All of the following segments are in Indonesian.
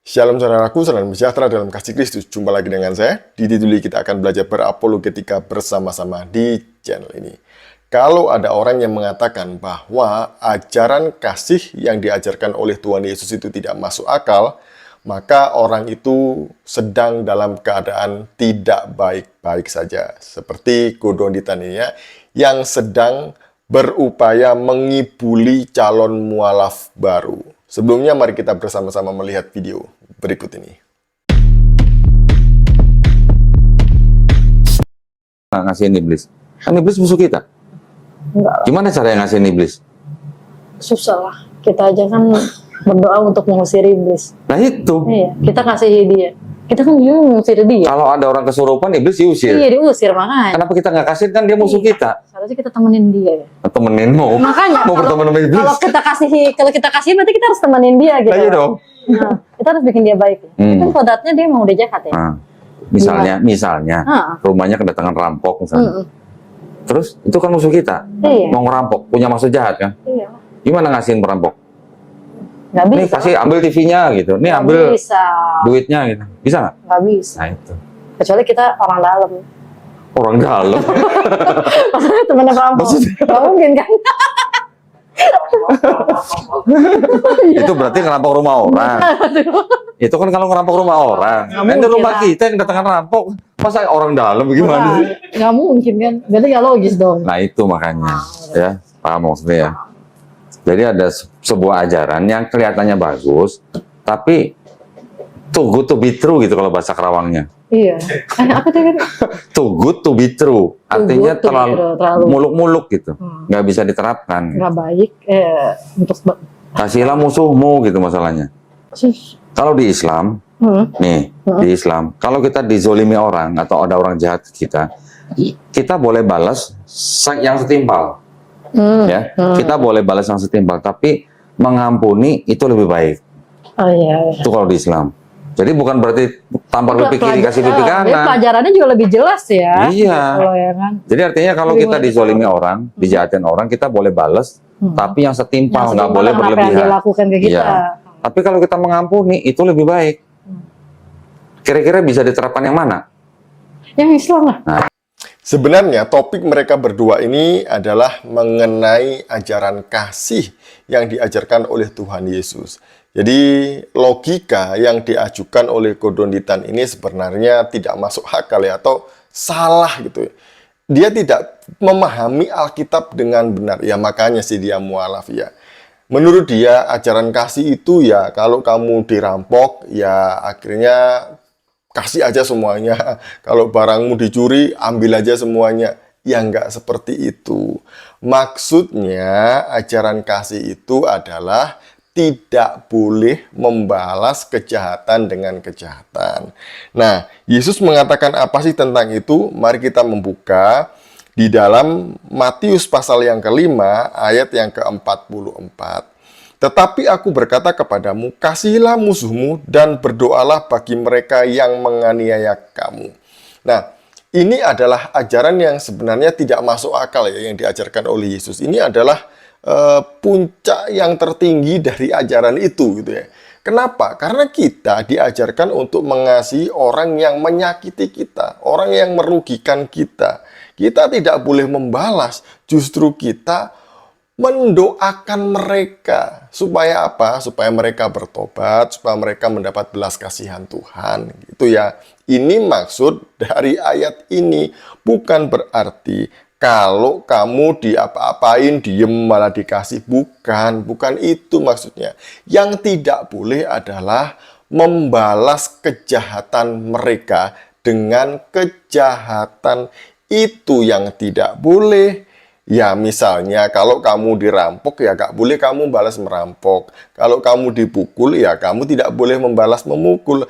Shalom saudaraku, salam sejahtera dalam kasih Kristus. Jumpa lagi dengan saya, Didi Duli. Kita akan belajar berapologetika bersama-sama di channel ini. Kalau ada orang yang mengatakan bahwa ajaran kasih yang diajarkan oleh Tuhan Yesus itu tidak masuk akal, maka orang itu sedang dalam keadaan tidak baik-baik saja. Seperti Godonditan ini ya, yang sedang berupaya mengibuli calon mualaf baru. Sebelumnya mari kita bersama-sama melihat video berikut ini. Ngasihin iblis. Kan iblis musuh kita. Enggak, Gimana cara yang ngasihin iblis? susah lah. Kita aja kan berdoa untuk mengusir iblis. Nah itu. Iya, kita kasihi dia. Kita kan juga mengusir dia. Kalau ada orang kesurupan, iblis diusir. Iya, diusir makanya. Kenapa kita nggak kasih? Kan dia musuh kita. Seharusnya kita temenin dia ya. Temenin mau. Makanya Mau berteman sama iblis. kalau kita kasih berarti kita harus temenin dia gitu. Nah, iya dong. Nah, kita harus bikin dia baik. Kan kodratnya dia mau dia jahat ya. Nah, misalnya, rumahnya kedatangan rampok misalnya. Terus itu kan musuh kita. Iya. Mau ngerampok, punya maksud jahat kan? Iya. Gimana ngasihin perampok? Nggak bisa. Nih kasih, ambil TV-nya gitu. Nih Nggak ambil bisa. duitnya gitu. Bisa nggak? Nggak bisa. Nah itu. Kecuali kita orang dalam. Orang dalam. Maksudnya temennya perampok. Nggak mungkin kan? Itu berarti ngerampok rumah orang. Itu kan kalau ngerampok rumah orang. Ini rumah kita yang kedatangan rampok. Masa orang dalam bagaimana sih? Nggak mungkin kan? Berarti nggak logis dong. Nah itu makanya. Ya, paham maksudnya ya. Jadi ada sebuah ajaran yang kelihatannya bagus, tapi too good to be true gitu kalau bahasa Kerawangnya. Iya. Apa tuh kan? Too good to be true. Artinya good to be terlalu true, terlalu muluk-muluk gitu. Nggak bisa diterapkan. Nggak baik untuk Kasihlah musuhmu gitu masalahnya. Kalau di Islam, nih, di Islam, kalau kita dizolimi orang atau ada orang jahat ke kita boleh balas yang setimpal. Ya, kita boleh balas yang setimpal, tapi mengampuni itu lebih baik. Oh iya. Itu kalau di Islam. Jadi bukan berarti tanpa berpikir dikasih pipi kanan. Pelajarannya juga lebih jelas ya. Iya. Kalau ya kan. Jadi artinya kalau kita dizolimi orang, dijahatin orang, kita boleh balas, tapi yang setimpal, nggak boleh Apa yang berlebihan. dia lakukan ke kita. Iya. Tapi kalau kita mengampuni itu lebih baik. Kira-kira bisa diterapkan yang mana? Yang Islam lah. Nah, Sebenarnya topik mereka berdua ini adalah mengenai ajaran kasih yang diajarkan oleh Tuhan Yesus. Jadi logika yang diajukan oleh Godonditan ini sebenarnya tidak masuk akal ya, atau salah gitu. Dia tidak memahami Alkitab dengan benar. Ya makanya sih dia mualaf ya. Menurut dia ajaran kasih itu ya kalau kamu dirampok ya akhirnya kasih aja semuanya. Kalau barangmu dicuri, ambil aja semuanya. Ya nggak seperti itu. Maksudnya, ajaran kasih itu adalah tidak boleh membalas kejahatan dengan kejahatan. Nah, Yesus mengatakan apa sih tentang itu? Mari kita membuka di dalam Matius pasal yang kelima, ayat yang ke-44. Tetapi aku berkata kepadamu, kasihilah musuhmu dan berdoalah bagi mereka yang menganiaya kamu. Nah, ini adalah ajaran yang sebenarnya tidak masuk akal ya, yang diajarkan oleh Yesus. Ini adalah puncak yang tertinggi dari ajaran itu gitu ya. Kenapa? Karena kita diajarkan untuk mengasihi orang yang menyakiti kita, orang yang merugikan kita. Kita tidak boleh membalas, justru kita mendoakan mereka. Supaya apa? Supaya mereka bertobat, supaya mereka mendapat belas kasihan Tuhan. Gitu ya. Ini maksud dari ayat ini. Bukan berarti kalau kamu diapa-apain, diem malah dikasih. Bukan itu maksudnya. Yang tidak boleh adalah membalas kejahatan mereka dengan kejahatan. Itu yang tidak boleh. Ya misalnya kalau kamu dirampok ya gak boleh kamu balas merampok. Kalau kamu dipukul ya kamu tidak boleh membalas memukul.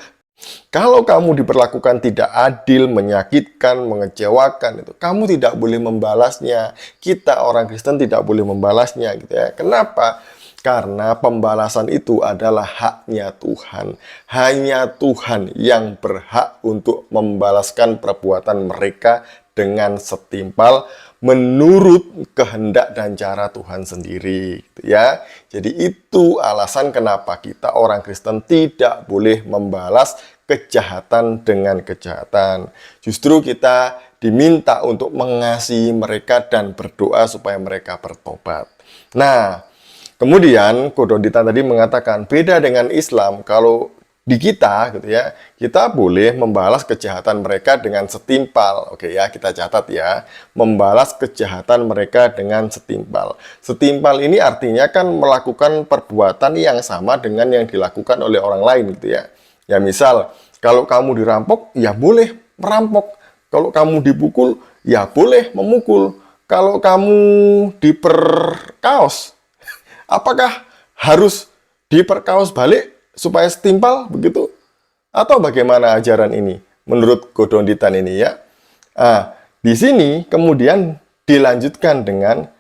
Kalau kamu diperlakukan tidak adil, menyakitkan, mengecewakan, itu kamu tidak boleh membalasnya. Kita orang Kristen tidak boleh membalasnya gitu ya. Kenapa? Karena pembalasan itu adalah haknya Tuhan. Hanya Tuhan yang berhak untuk membalaskan perbuatan mereka dengan setimpal, menurut kehendak dan cara Tuhan sendiri, gitu ya. Jadi itu alasan kenapa kita orang Kristen tidak boleh membalas kejahatan dengan kejahatan. Justru kita diminta untuk mengasihi mereka dan berdoa supaya mereka bertobat. Nah, kemudian Kodonditan tadi mengatakan beda dengan Islam. Kalau di kita gitu ya, kita boleh membalas kejahatan mereka dengan setimpal. Oke ya, kita catat ya. Membalas kejahatan mereka dengan setimpal. Setimpal ini artinya kan melakukan perbuatan yang sama dengan yang dilakukan oleh orang lain gitu ya. Ya misal, kalau kamu dirampok, ya boleh merampok. Kalau kamu dipukul, ya boleh memukul. Kalau kamu diperkaos, apakah harus diperkaos balik supaya setimpal begitu? Atau bagaimana ajaran ini menurut Kodonditan ini ya? Di sini kemudian dilanjutkan dengan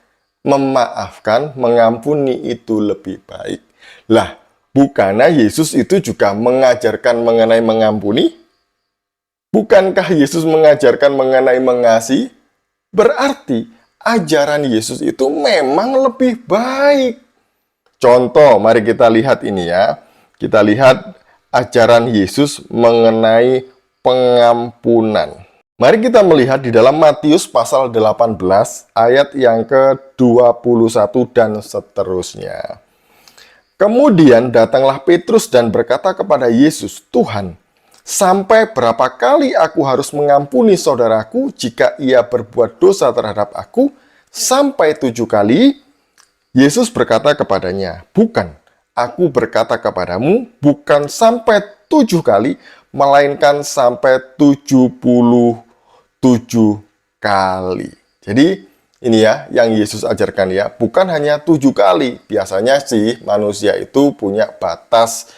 memaafkan, mengampuni itu lebih baik. Lah, bukannya Yesus itu juga mengajarkan mengenai mengampuni? Bukankah Yesus mengajarkan mengenai mengasihi? Berarti ajaran Yesus itu memang lebih baik. Contoh, mari kita lihat ini ya. Kita lihat ajaran Yesus mengenai pengampunan. Mari kita melihat di dalam Matius pasal 18 ayat yang ke-21 dan seterusnya. Kemudian datanglah Petrus dan berkata kepada Yesus, "Tuhan, sampai berapa kali aku harus mengampuni saudaraku jika ia berbuat dosa terhadap aku? Sampai 7 kali?" Yesus berkata kepadanya, "Bukan, aku berkata kepadamu, bukan sampai 7 kali, melainkan sampai 77 kali." Jadi ini ya yang Yesus ajarkan ya, bukan hanya 7 kali. Biasanya sih manusia itu punya batas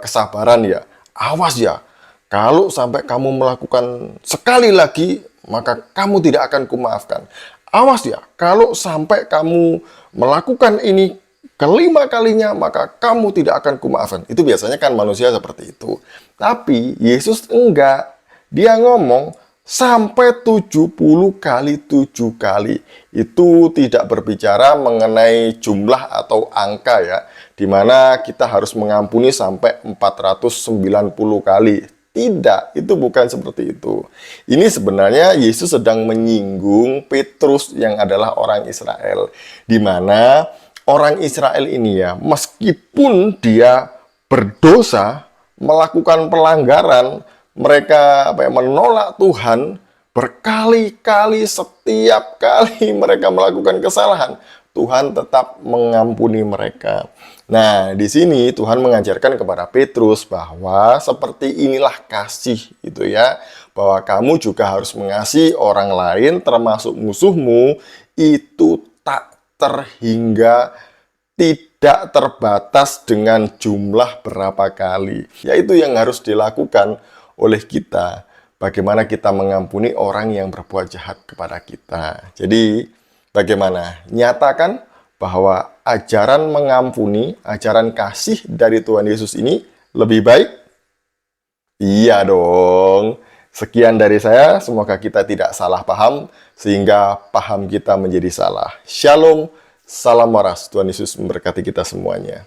kesabaran ya. Awas ya, kalau sampai kamu melakukan sekali lagi, maka kamu tidak akan kumaafkan. Awas ya, kalau sampai kamu melakukan ini kelima kalinya, maka kamu tidak akan kumaafkan. Itu biasanya kan manusia seperti itu. Tapi Yesus enggak. Dia ngomong sampai 70 kali 7 kali. Itu tidak berbicara mengenai jumlah atau angka ya, di mana kita harus mengampuni sampai 490 kali. Tidak, itu bukan seperti itu. Ini sebenarnya Yesus sedang menyinggung Petrus yang adalah orang Israel, di mana orang Israel ini ya, meskipun dia berdosa, melakukan pelanggaran, mereka menolak Tuhan, berkali-kali, setiap kali mereka melakukan kesalahan, Tuhan tetap mengampuni mereka. Nah, di sini Tuhan mengajarkan kepada Petrus bahwa seperti inilah kasih itu ya, bahwa kamu juga harus mengasihi orang lain termasuk musuhmu, itu tak terhingga, tidak terbatas dengan jumlah berapa kali. Yaitu yang harus dilakukan oleh kita, bagaimana kita mengampuni orang yang berbuat jahat kepada kita. Jadi bagaimana? Nyatakan bahwa ajaran mengampuni, ajaran kasih dari Tuhan Yesus ini lebih baik? Iya dong. Sekian dari saya, semoga kita tidak salah paham, sehingga paham kita menjadi salah. Shalom, salam waras, Tuhan Yesus memberkati kita semuanya.